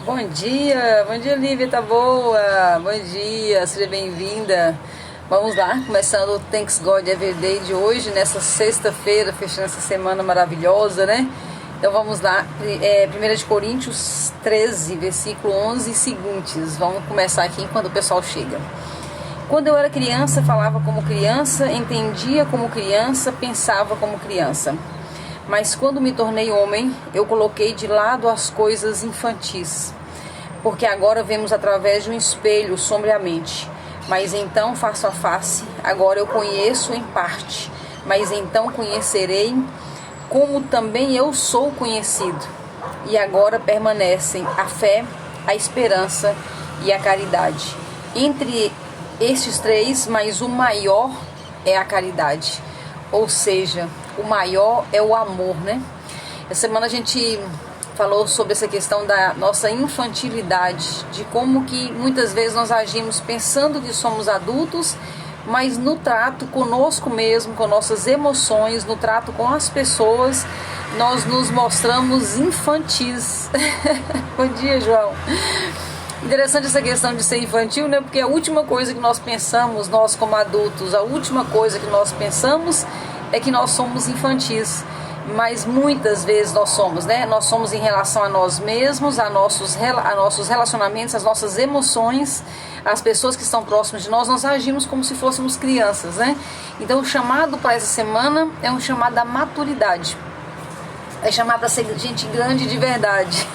Bom dia Lívia, tá boa? Bom dia, seja bem-vinda. Vamos lá, começando o Thanks God Everyday de hoje, nessa sexta-feira, fechando essa semana maravilhosa, né? Então vamos lá, 1 Coríntios 13, versículo 11 e seguintes. Vamos começar aqui enquanto o pessoal chega. Quando eu era criança, falava como criança, entendia como criança, pensava como criança. Mas quando me tornei homem, eu coloquei de lado as coisas infantis. Porque agora vemos através de um espelho sombriamente. Mas então, face a face, agora eu conheço em parte. Mas então conhecerei como também eu sou conhecido. E agora permanecem a fé, a esperança e a caridade. Entre estes três, mas o maior é a caridade. Ou seja, o maior é o amor, né? Essa semana a gente falou sobre essa questão da nossa infantilidade, de como que muitas vezes nós agimos pensando que somos adultos, mas no trato conosco mesmo, com nossas emoções, no trato com as pessoas, nós nos mostramos infantis. Bom dia, João. Interessante essa questão de ser infantil, né? Porque a última coisa que nós pensamos, nós como adultos, a última coisa que nós pensamos é que nós somos infantis. Mas muitas vezes nós somos, né? Nós somos em relação a nós mesmos, a nossos relacionamentos, as nossas emoções, as pessoas que estão próximas de nós, nós agimos como se fôssemos crianças, né? Então o chamado para essa semana é um chamado à maturidade. É chamar para ser gente grande de verdade.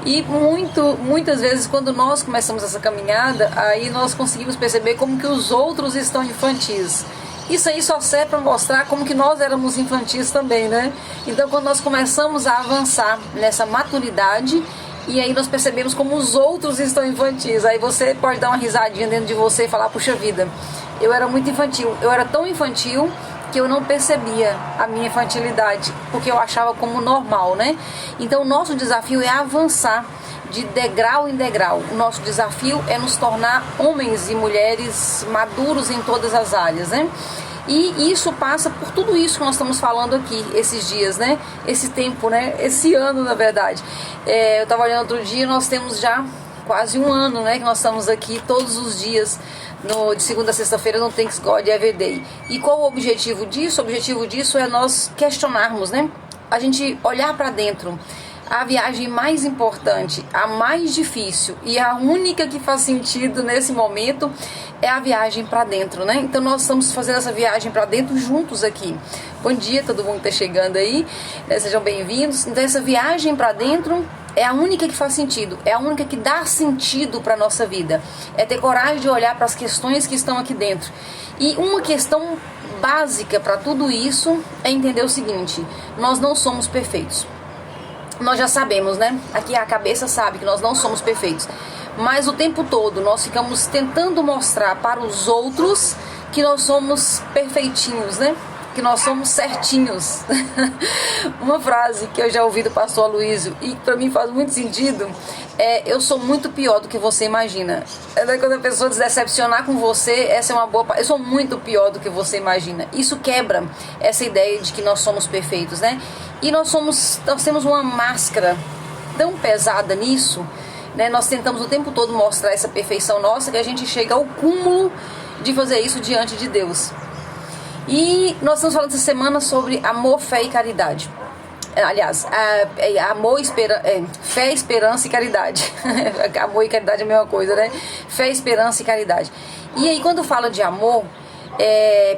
E muitas vezes quando nós começamos essa caminhada, aí nós conseguimos perceber como que os outros estão infantis. Isso aí só serve para mostrar como que nós éramos infantis também, né? Então quando nós começamos a avançar nessa maturidade, e aí nós percebemos como os outros estão infantis, aí você pode dar uma risadinha dentro de você e falar, puxa vida, eu era muito infantil, eu era tão infantil que eu não percebia a minha infantilidade, porque eu achava como normal, né? Então o nosso desafio é avançar de degrau em degrau. O nosso desafio é nos tornar homens e mulheres maduros em todas as áreas, né? E isso passa por tudo isso que nós estamos falando aqui esses dias, né? Esse tempo, né? Esse ano, na verdade. Eu estava olhando outro dia, nós temos já quase um ano, né? Que nós estamos aqui todos os dias, de segunda a sexta-feira, no Thanks God Everyday. E qual o objetivo disso? O objetivo disso é nós questionarmos, né? A gente olhar para dentro. A viagem mais importante, a mais difícil e a única que faz sentido nesse momento é a viagem para dentro, né? Então nós estamos fazendo essa viagem para dentro juntos aqui. Bom dia, todo mundo que está chegando aí, sejam bem-vindos. Então essa viagem para dentro é a única que faz sentido, é a única que dá sentido para a nossa vida. É ter coragem de olhar para as questões que estão aqui dentro. E uma questão básica para tudo isso é entender o seguinte: nós não somos perfeitos. Nós já sabemos, né? Aqui a cabeça sabe que nós não somos perfeitos. Mas o tempo todo nós ficamos tentando mostrar para os outros que nós somos perfeitinhos, né? Que nós somos certinhos. Uma frase que eu já ouvi do pastor Aloysio e para mim faz muito sentido é: eu sou muito pior do que você imagina. Quando a pessoa se decepcionar com você, essa é uma boa. Eu sou muito pior do que você imagina. Isso quebra essa ideia de que nós somos perfeitos, né? E nós temos uma máscara tão pesada nisso, né? Nós tentamos o tempo todo mostrar essa perfeição nossa que a gente chega ao cúmulo de fazer isso diante de Deus. E nós estamos falando essa semana sobre amor, fé e caridade. Aliás, fé, esperança e caridade. Amor e caridade é a mesma coisa, né? Fé, esperança e caridade. E aí quando fala de amor,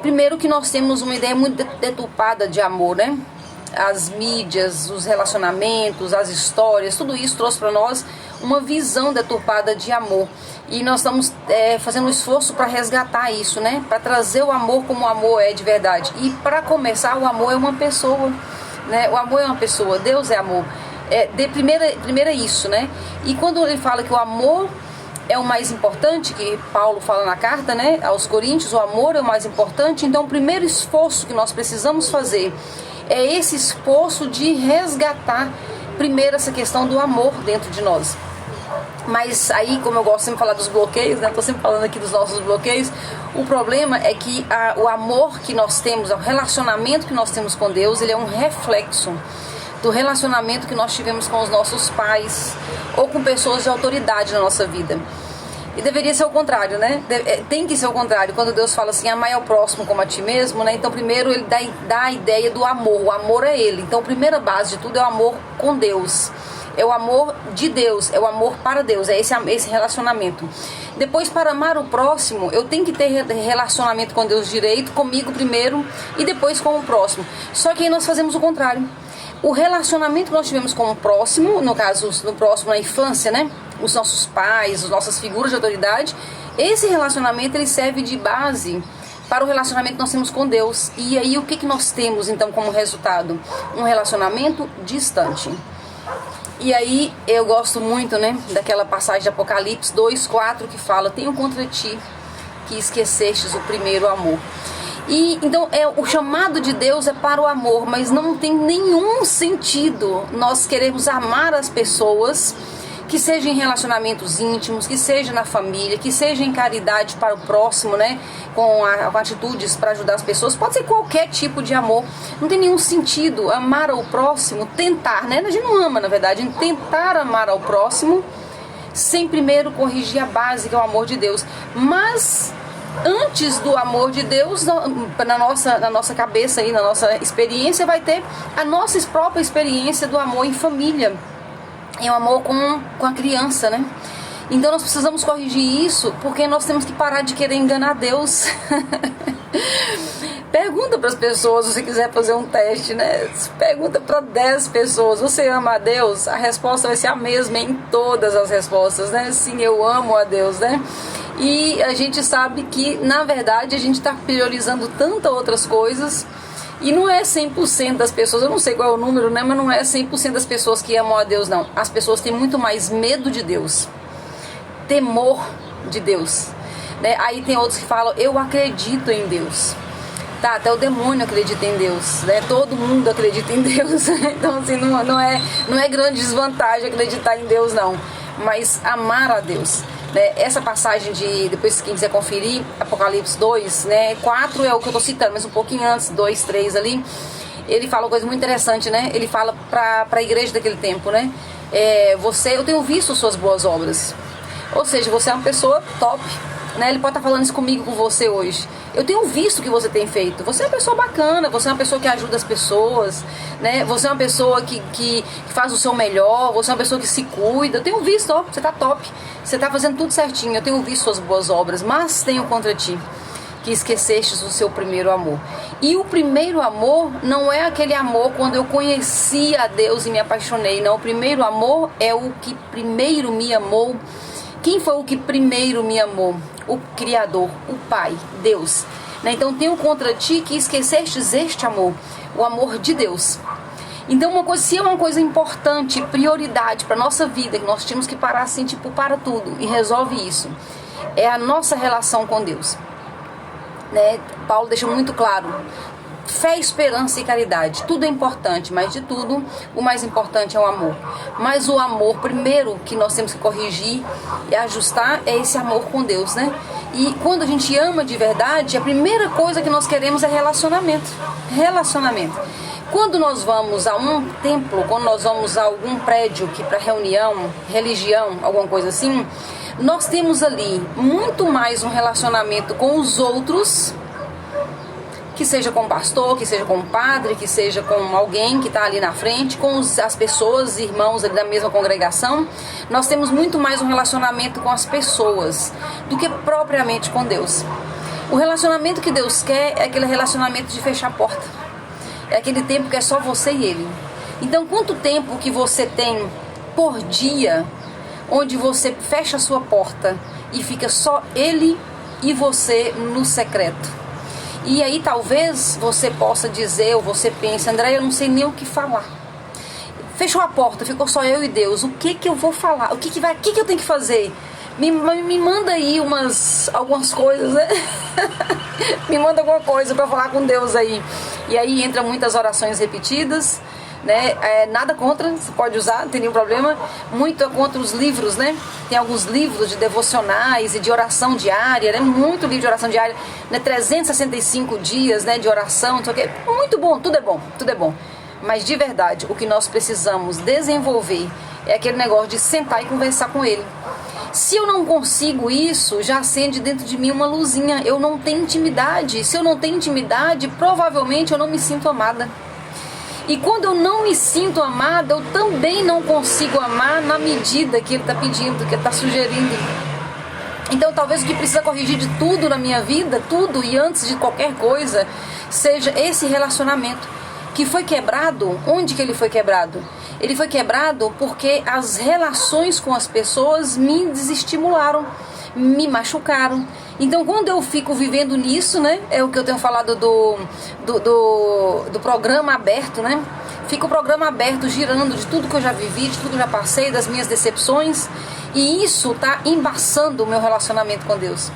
primeiro que nós temos uma ideia muito deturpada de amor, né? As mídias, os relacionamentos, as histórias, tudo isso trouxe para nós uma visão deturpada de amor. E nós estamos fazendo um esforço para resgatar isso, né? Para trazer o amor como o amor é de verdade. E para começar, o amor é uma pessoa, né? O amor é uma pessoa, Deus é amor. Primeiro é isso, né? E quando ele fala que o amor é o mais importante, que Paulo fala na carta, né, aos Coríntios, o amor é o mais importante. Então o primeiro esforço que nós precisamos fazer é esse esforço de resgatar primeiro essa questão do amor dentro de nós. Mas aí, como eu gosto sempre de falar dos bloqueios, né? Estou sempre falando aqui dos nossos bloqueios. O problema é que o amor que nós temos, o relacionamento que nós temos com Deus, ele é um reflexo do relacionamento que nós tivemos com os nossos pais ou com pessoas de autoridade na nossa vida. E deveria ser o contrário, né? Tem que ser o contrário. Quando Deus fala assim, amai ao próximo como a ti mesmo, né? Então primeiro ele dá a ideia do amor. O amor é ele. Então a primeira base de tudo é o amor com Deus. É o amor de Deus, é o amor para Deus, é esse relacionamento. Depois, para amar o próximo, eu tenho que ter relacionamento com Deus direito, comigo primeiro e depois com o próximo. Só que aí nós fazemos o contrário. O relacionamento que nós tivemos com o próximo, no caso, no próximo na infância, né? Os nossos pais, as nossas figuras de autoridade, esse relacionamento ele serve de base para o relacionamento que nós temos com Deus. E aí o que nós temos então como resultado? Um relacionamento distante. E aí eu gosto muito, né, daquela passagem de Apocalipse 2:4 que fala: tenho contra ti que esquecestes o primeiro amor. E então o chamado de Deus é para o amor, mas não tem nenhum sentido nós queremos amar as pessoas, que seja em relacionamentos íntimos, que seja na família, que seja em caridade para o próximo, né? Com atitudes para ajudar as pessoas. Pode ser qualquer tipo de amor. Não tem nenhum sentido amar ao próximo, tentar, né? A gente não ama, na verdade, tentar amar ao próximo sem primeiro corrigir a base, que é o amor de Deus. Mas antes do amor de Deus, na nossa cabeça e na nossa experiência, vai ter a nossa própria experiência do amor em família. É o amor com a criança, né? Então nós precisamos corrigir isso, porque nós temos que parar de querer enganar Deus. Pergunta para as pessoas, se você quiser fazer um teste, né? Pergunta para 10 pessoas, você ama a Deus? A resposta vai ser a mesma em todas as respostas, né? Sim, eu amo a Deus, né? E a gente sabe que, na verdade, a gente está priorizando tantas outras coisas. E não é 100% das pessoas, eu não sei qual é o número, né? Mas não é 100% das pessoas que amam a Deus, não. As pessoas têm muito mais medo de Deus, temor de Deus, né? Aí tem outros que falam, eu acredito em Deus. Tá, até o demônio acredita em Deus, né? Todo mundo acredita em Deus. Então assim, não é grande desvantagem acreditar em Deus, não. Mas amar a Deus, né? Essa passagem de, depois quem quiser conferir, Apocalipse 2, né? 4 é o que eu tô citando, mas um pouquinho antes, 2, 3 ali, ele fala uma coisa muito interessante, né? Ele fala para a igreja daquele tempo, né? Eu tenho visto suas boas obras. Ou seja, você é uma pessoa top, né? Ele pode estar falando isso comigo, com você hoje. Eu tenho visto o que você tem feito. Você é uma pessoa bacana, você é uma pessoa que ajuda as pessoas, né? Você é uma pessoa que faz o seu melhor, você é uma pessoa que se cuida. Eu tenho visto, ó, você tá top, você tá fazendo tudo certinho. Eu tenho visto suas boas obras, mas tenho contra ti que esquecestes o seu primeiro amor. E o primeiro amor não é aquele amor quando eu conheci a Deus e me apaixonei, não. O primeiro amor é o que primeiro me amou. Quem foi o que primeiro me amou? O Criador, o Pai, Deus. Né? Então tenho contra ti que esquecestes este amor, o amor de Deus. Então se é uma coisa importante, prioridade para nossa vida, que nós tínhamos que parar assim, tipo, para tudo e resolve isso, é a nossa relação com Deus. Né? Paulo deixa muito claro, fé, esperança e caridade, tudo é importante, mas de tudo o mais importante é o amor. Mas o amor primeiro que nós temos que corrigir e ajustar é esse amor com Deus, né? E quando a gente ama de verdade, a primeira coisa que nós queremos é relacionamento. Quando nós vamos a um templo, quando nós vamos a algum prédio que para reunião, religião, alguma coisa assim, nós temos ali muito mais um relacionamento com os outros, que seja com o pastor, que seja com o padre, que seja com alguém que está ali na frente, com as pessoas, irmãos ali da mesma congregação. Nós temos muito mais um relacionamento com as pessoas do que propriamente com Deus. O relacionamento que Deus quer é aquele relacionamento de fechar a porta. É aquele tempo que é só você e Ele. Então, quanto tempo que você tem por dia, onde você fecha a sua porta e fica só Ele e você no secreto? E aí talvez você possa dizer, ou você pense, André, eu não sei nem o que falar. Fechou a porta, ficou só eu e Deus. O que eu vou falar? O que eu tenho que fazer? Me manda aí algumas coisas, né? Me manda alguma coisa para falar com Deus aí. E aí entra muitas orações repetidas, né? Nada contra, você pode usar, não tem nenhum problema. Muito é contra os livros, né? Tem alguns livros de devocionais e de oração diária, né? Muito livro de oração diária, né? 365 dias, né, de oração, não sei o quê. Muito bom, tudo é bom, tudo é bom. Mas de verdade, o que nós precisamos desenvolver é aquele negócio de sentar e conversar com Ele. Se eu não consigo isso, já acende dentro de mim uma luzinha. Eu não tenho intimidade. Se eu não tenho intimidade, provavelmente eu não me sinto amada. E quando eu não me sinto amada, eu também não consigo amar na medida que Ele está pedindo, que Ele está sugerindo. Então talvez o que precisa corrigir de tudo na minha vida, tudo e antes de qualquer coisa, seja esse relacionamento que foi quebrado. Onde que ele foi quebrado? Ele foi quebrado porque as relações com as pessoas me desestimularam, me machucaram. Então quando eu fico vivendo nisso, né, é o que eu tenho falado do programa aberto, né? Fica o programa aberto, girando de tudo que eu já vivi, de tudo que eu já passei, das minhas decepções. E isso está embaçando o meu relacionamento com Deus.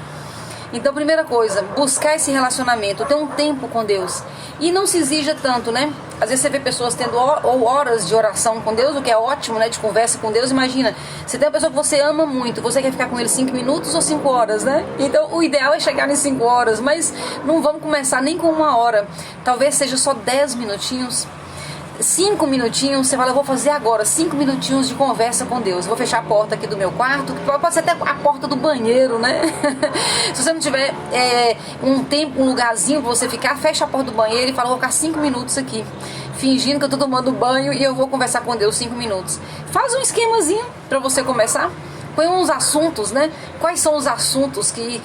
Então, primeira coisa, buscar esse relacionamento, ter um tempo com Deus. E não se exija tanto, né? Às vezes você vê pessoas tendo horas de oração com Deus, o que é ótimo, né? De conversa com Deus. Imagina, você tem uma pessoa que você ama muito, você quer ficar com ele 5 minutos ou 5 horas, né? Então, o ideal é chegar em 5 horas, mas não vamos começar nem com 1 hora. Talvez seja só 10 minutinhos. 5 minutinhos, você fala, eu vou fazer agora 5 minutinhos de conversa com Deus. Vou fechar a porta aqui do meu quarto, pode ser até a porta do banheiro, né? Se você não tiver um tempo, um lugarzinho pra você ficar, fecha a porta do banheiro e fala, vou ficar 5 minutos aqui, fingindo que eu tô tomando banho e eu vou conversar com Deus 5 minutos. Faz um esquemazinho pra você começar. Põe uns assuntos, né? Quais são os assuntos que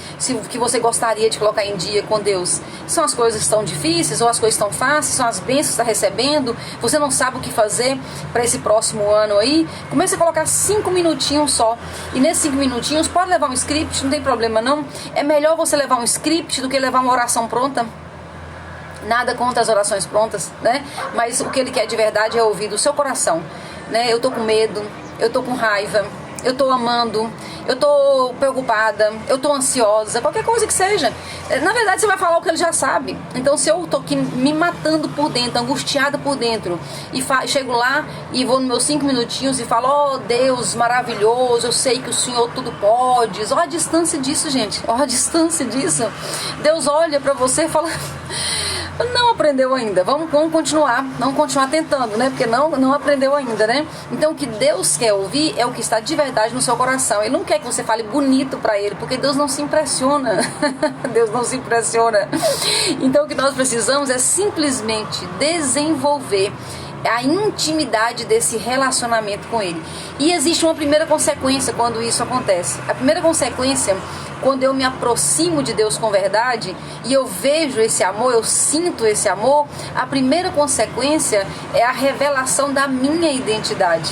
você gostaria de colocar em dia com Deus? São as coisas que estão difíceis ou as coisas que estão fáceis? São as bênçãos que você está recebendo? Você não sabe o que fazer para esse próximo ano aí? Comece a colocar 5 minutinhos só. E nesses 5 minutinhos, pode levar um script, não tem problema não. É melhor você levar um script do que levar uma oração pronta. Nada contra as orações prontas, né? Mas o que Ele quer de verdade é ouvir do seu coração, né? Eu tô com medo, eu tô com raiva, eu tô amando, eu tô preocupada, eu tô ansiosa, qualquer coisa que seja. Na verdade, você vai falar o que Ele já sabe. Então, se eu tô aqui me matando por dentro, angustiada por dentro, e chego lá e vou nos meus 5 minutinhos e falo, ó Deus maravilhoso, eu sei que o Senhor tudo pode. Ó a distância disso, gente. Ó a distância disso. Deus olha pra você e fala... Não aprendeu ainda, vamos continuar tentando, né? Porque não aprendeu ainda, né? Então o que Deus quer ouvir é o que está de verdade no seu coração. Ele não quer que você fale bonito para Ele, porque Deus não se impressiona. Deus não se impressiona. Então o que nós precisamos é simplesmente desenvolver a intimidade desse relacionamento com Ele. E existe uma primeira consequência quando isso acontece. A primeira consequência, quando eu me aproximo de Deus com verdade e eu vejo esse amor, eu sinto esse amor, a primeira consequência é a revelação da minha identidade.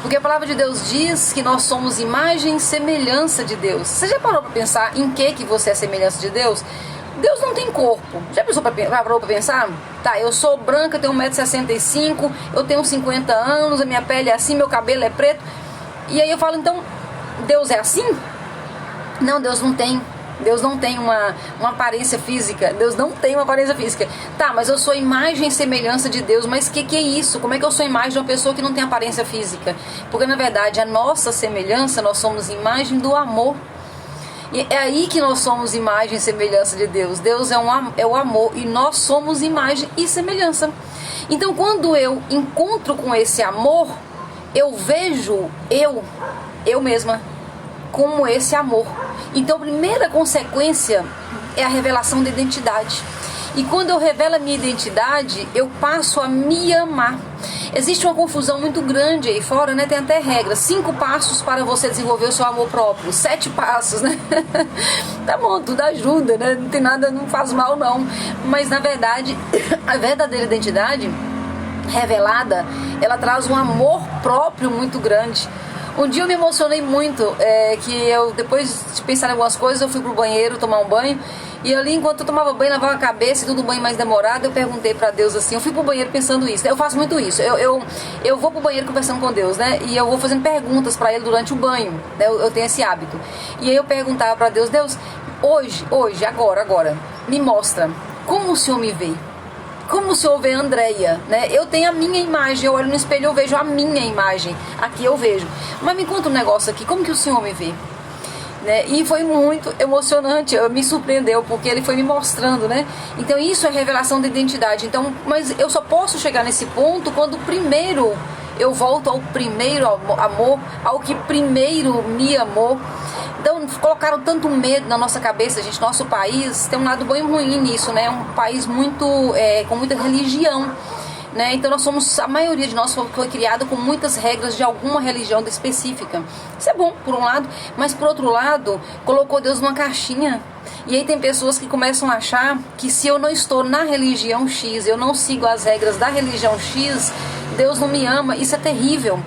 Porque a palavra de Deus diz que nós somos imagem e semelhança de Deus. Você já parou para pensar em que você é semelhança de Deus? Deus não tem corpo. Já parou para pensar? Tá, eu sou branca, tenho 1,65 m, eu tenho 50 anos, a minha pele é assim, meu cabelo é preto. E aí eu falo, então, Deus é assim? Não, Deus não tem. Deus não tem uma aparência física. Deus não tem uma aparência física. Tá, mas eu sou imagem e semelhança de Deus. Mas o que é isso? Como é que eu sou imagem de uma pessoa que não tem aparência física? Porque na verdade a nossa semelhança, nós somos imagem do amor. E é aí que nós somos imagem e semelhança de Deus. Deus é o amor e nós somos imagem e semelhança. Então quando eu encontro com esse amor, eu vejo eu mesma como esse amor. Então a primeira consequência é a revelação da identidade. E quando eu revelo a minha identidade, eu passo a me amar. Existe uma confusão muito grande aí fora, né? Tem até regras. 5 passos para você desenvolver o seu amor próprio. 7 passos, né? Tá bom, tudo ajuda, né? Não tem nada, não faz mal não. Mas na verdade, a verdadeira identidade revelada, ela traz um amor próprio muito grande. Um dia eu me emocionei muito, que eu, depois de pensar em algumas coisas, eu fui pro banheiro tomar um banho. E ali, enquanto eu tomava banho, lavava a cabeça e tudo banho mais demorado, eu perguntei pra Deus assim, eu fui pro banheiro pensando isso, né? Eu faço muito isso, eu vou pro banheiro conversando com Deus, né? E eu vou fazendo perguntas pra Ele durante o banho, né? Eu tenho esse hábito. E aí eu perguntava pra Deus, hoje, agora, me mostra como o Senhor me vê. Como o Senhor vê a Andréia, né? Eu tenho a minha imagem, eu olho no espelho, eu vejo a minha imagem. Aqui eu vejo. Mas me conta um negócio aqui, como que o Senhor me vê? né? E foi muito emocionante, me surpreendeu, porque ele foi me mostrando, né? Então isso é revelação da identidade. Então, mas eu só posso chegar nesse ponto quando primeiro eu volto ao primeiro amor, ao que primeiro me amou. Então colocaram tanto medo na nossa cabeça, gente. Nosso país tem um lado bom e ruim nisso, né? É um país muito com muita religião, né? Então a maioria de nós foi criada com muitas regras de alguma religião específica. Isso é bom por um lado, mas por outro lado colocou Deus numa caixinha. E aí tem pessoas que começam a achar que se eu não estou na religião X, eu não sigo as regras da religião X, Deus não me ama. Isso é terrível,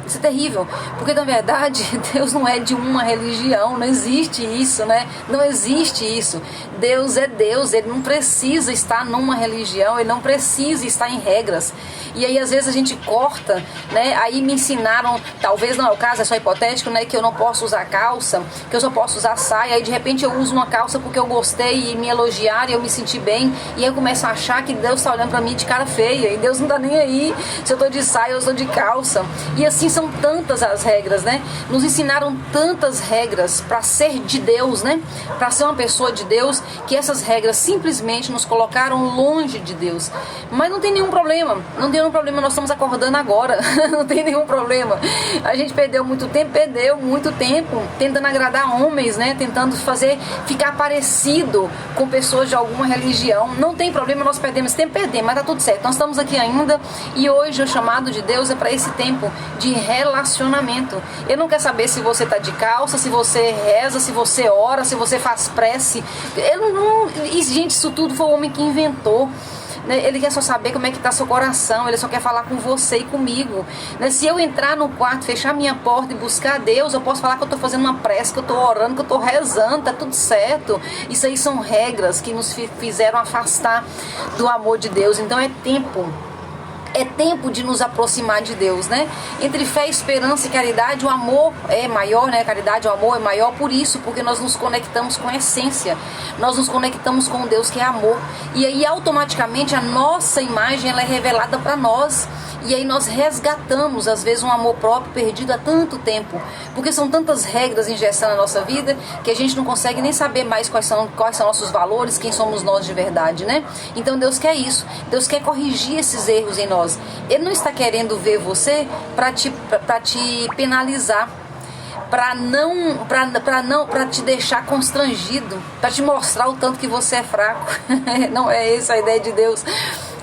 porque na verdade Deus não é de uma religião, não existe isso, né? Não existe isso. Deus é Deus, Ele não precisa estar numa religião, Ele não precisa estar em regras. E aí às vezes a gente corta, né? Aí me ensinaram, talvez não é o caso, é só hipotético, né? Que eu não posso usar calça, que eu só posso usar saia, aí de repente eu uso uma calça porque eu gostei e me elogiaram e eu me senti bem, e aí eu começo a achar que Deus está olhando pra mim de cara feia, e Deus não tá nem aí se eu tô de saia ou eu tô de calça. E assim são tantas as regras, né? Nos ensinaram tantas regras para ser de Deus, né? Para ser uma pessoa de Deus, que essas regras simplesmente nos colocaram longe de Deus. Mas não tem nenhum problema, nós estamos acordando agora. Não tem nenhum problema. A gente perdeu muito tempo tentando agradar homens, né? Tentando ficar parecido com pessoas de alguma religião. Não tem problema, nós perdemos tempo, mas tá tudo certo. Nós estamos aqui ainda, e hoje o chamado de Deus é para esse tempo de relacionamento. Ele não quer saber se você tá de calça, se você reza, se você ora, se você faz prece. E, gente, isso tudo foi o homem que inventou. Ele quer só saber como é que está seu coração. Ele só quer falar com você e comigo, né? Se eu entrar no quarto, fechar minha porta e buscar Deus, eu posso falar que eu estou fazendo uma prece, que eu estou orando, que eu estou rezando, tá tudo certo. Isso aí são regras que nos fizeram afastar do amor de Deus. Então é tempo de nos aproximar de Deus, né? Entre fé, esperança e caridade, o amor é maior, né? A caridade, o amor é maior por isso, porque nós nos conectamos com a essência, nós nos conectamos com Deus que é amor, e aí automaticamente a nossa imagem ela é revelada para nós. E aí nós resgatamos, às vezes, um amor próprio perdido há tanto tempo. Porque são tantas regras ingessadas na nossa vida que a gente não consegue nem saber mais quais são nossos valores, quem somos nós de verdade, né? Então Deus quer isso. Deus quer corrigir esses erros em nós. Ele não está querendo ver você para te penalizar, para te deixar constrangido, para te mostrar o tanto que você é fraco. Não é essa a ideia de Deus.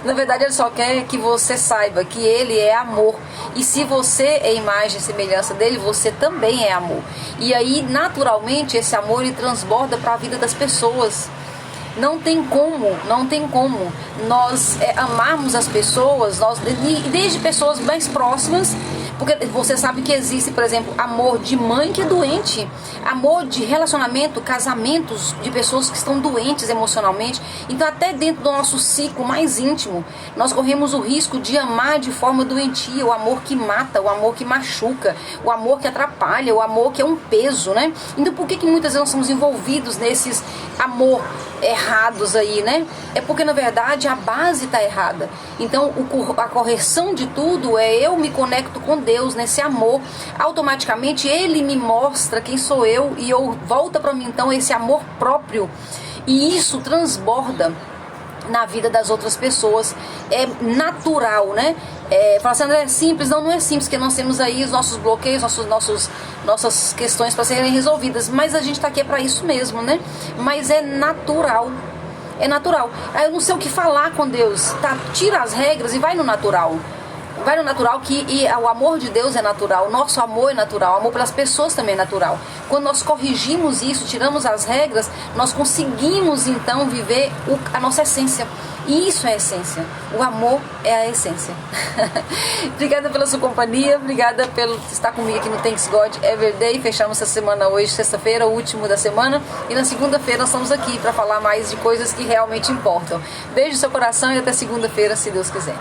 Na verdade, Ele só quer que você saiba que Ele é amor. E se você é imagem e semelhança dEle, você também é amor. E aí, naturalmente, esse amor ele transborda para a vida das pessoas. Não tem como nós amarmos as pessoas, desde pessoas mais próximas, porque você sabe que existe, por exemplo, amor de mãe que é doente, amor de relacionamento, casamentos de pessoas que estão doentes emocionalmente. Então até dentro do nosso ciclo mais íntimo, nós corremos o risco de amar de forma doentia, o amor que mata, o amor que machuca, o amor que atrapalha, o amor que é um peso, né? Então por que muitas vezes nós somos envolvidos nesses amor errados aí, né? É porque na verdade a base está errada. Então a correção de tudo é eu me conecto com Deus nesse amor, automaticamente Ele me mostra quem sou eu e eu volta para mim então esse amor próprio, e isso transborda na vida das outras pessoas. É natural, né? Fala assim, é simples. Não é simples, porque nós temos aí os nossos bloqueios, nossas questões para serem resolvidas, mas a gente está aqui para isso mesmo, né? Mas é natural. Aí eu não sei o que falar com Deus, tá? Tira as regras e vai no natural. O amor de Deus é natural, o nosso amor é natural, o amor pelas pessoas também é natural. Quando nós corrigimos isso, tiramos as regras, nós conseguimos então viver a nossa essência. E isso é a essência, o amor é a essência. Obrigada pela sua companhia, obrigada pelo estar comigo aqui no Thanks God Everyday. Fechamos essa semana hoje, sexta-feira, o último da semana, e na segunda-feira nós estamos aqui para falar mais de coisas que realmente importam. Beijo no seu coração e até segunda-feira, se Deus quiser.